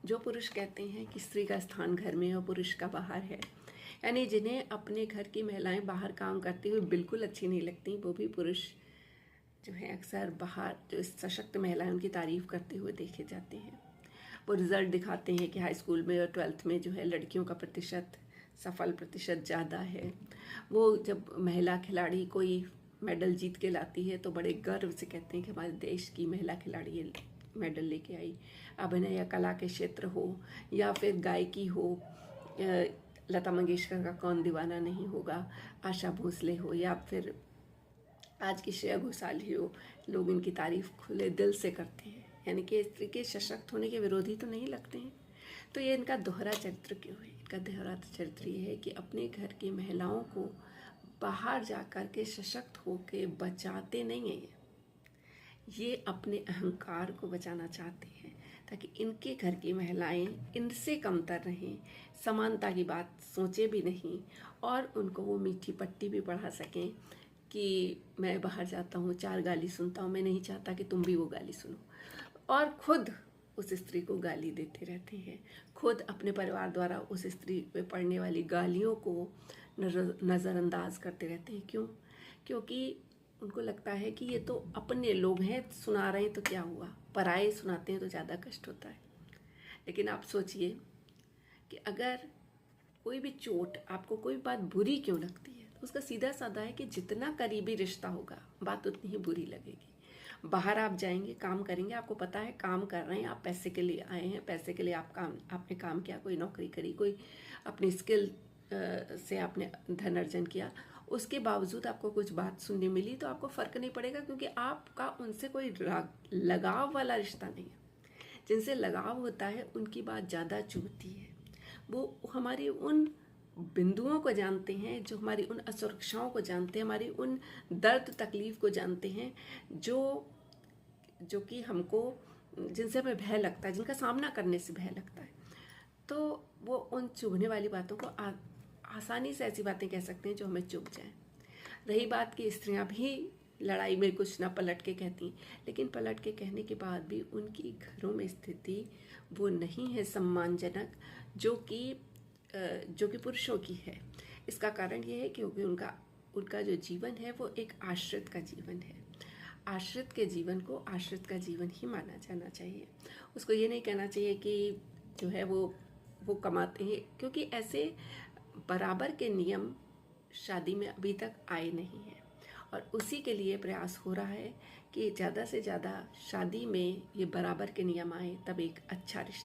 जो पुरुष कहते हैं कि स्त्री का स्थान घर में और पुरुष का बाहर है, यानी जिन्हें अपने घर की महिलाएं बाहर काम करती हुई बिल्कुल अच्छी नहीं लगती, वो भी पुरुष जो है अक्सर बाहर जो सशक्त महिलाएं उनकी तारीफ करते हुए देखे जाते हैं। वो रिज़ल्ट दिखाते हैं कि हाई स्कूल में और 12th में जो है लड़कियों का प्रतिशत, सफल प्रतिशत ज़्यादा है। वो जब महिला खिलाड़ी कोई मेडल जीत के लाती है तो बड़े गर्व से कहते हैं कि हमारे देश की महिला खिलाड़ी ये मेडल लेके आई। अभिनय या कला के क्षेत्र हो या फिर गायकी हो, लता मंगेशकर का कौन दीवाना नहीं होगा, आशा भोसले हो या फिर आज की श्रेया घोषाल ही हो, लोग इनकी तारीफ खुले दिल से करते हैं। यानी कि स्त्री के सशक्त होने के विरोधी तो नहीं लगते हैं। तो ये इनका दोहरा चरित्र क्यों है? इनका दोहरा चरित्र ये है कि अपने घर की महिलाओं को बाहर जा कर के सशक्त होकर बचाते नहीं हैं। ये अपने अहंकार को बचाना चाहते हैं ताकि इनके घर की महिलाएं इनसे कमतर रहें, समानता की बात सोचे भी नहीं और उनको वो मीठी पट्टी भी पढ़ा सकें कि मैं बाहर जाता हूँ, 4 गाली सुनता हूँ, मैं नहीं चाहता कि तुम भी वो गाली सुनो। और खुद उस स्त्री को गाली देते रहते हैं, खुद अपने परिवार द्वारा उस स्त्री पे पड़ने वाली गालियों को नज़रअंदाज करते रहते हैं। क्यों? क्योंकि उनको लगता है कि ये तो अपने लोग हैं, सुना रहे हैं तो क्या हुआ, पराये सुनाते हैं तो ज़्यादा कष्ट होता है। लेकिन आप सोचिए कि अगर कोई भी चोट, आपको कोई बात बुरी क्यों लगती है, तो उसका सीधा साधा है कि जितना करीबी रिश्ता होगा बात उतनी ही बुरी लगेगी। बाहर आप जाएंगे, काम करेंगे, आपको पता है काम कर रहे हैं, आप पैसे के लिए आए हैं, पैसे के लिए आपने काम किया, कोई नौकरी करी, कोई अपनी स्किल से आपने धन अर्जन किया, उसके बावजूद आपको कुछ बात सुनने मिली तो आपको फ़र्क नहीं पड़ेगा, क्योंकि आपका उनसे कोई लगाव वाला रिश्ता नहीं है। जिनसे लगाव होता है उनकी बात ज़्यादा चुभती है। वो हमारी उन बिंदुओं को जानते हैं, जो हमारी उन असुरक्षाओं को जानते हैं, हमारी उन दर्द तकलीफ़ को जानते हैं जो कि हमको, जिनसे हमें भय लगता है, जिनका सामना करने से भय लगता है। तो वो उन चुभने वाली बातों को आसानी से ऐसी बातें कह सकते हैं जो हमें चुभ जाए। रही बात कि स्त्रियां भी लड़ाई में कुछ ना पलट के कहती, लेकिन पलट के कहने के बाद भी उनकी घरों में स्थिति वो नहीं है सम्मानजनक जो कि पुरुषों की है। इसका कारण ये है क्योंकि उनका जो जीवन है वो एक आश्रित का जीवन है। आश्रित के जीवन को आश्रित का जीवन ही माना जाना चाहिए। उसको ये नहीं कहना चाहिए कि जो है वो कमाते हैं, क्योंकि ऐसे बराबर के नियम शादी में अभी तक आए नहीं हैं और उसी के लिए प्रयास हो रहा है कि ज़्यादा से ज़्यादा शादी में ये बराबर के नियम आए, तब एक अच्छा रिश्ता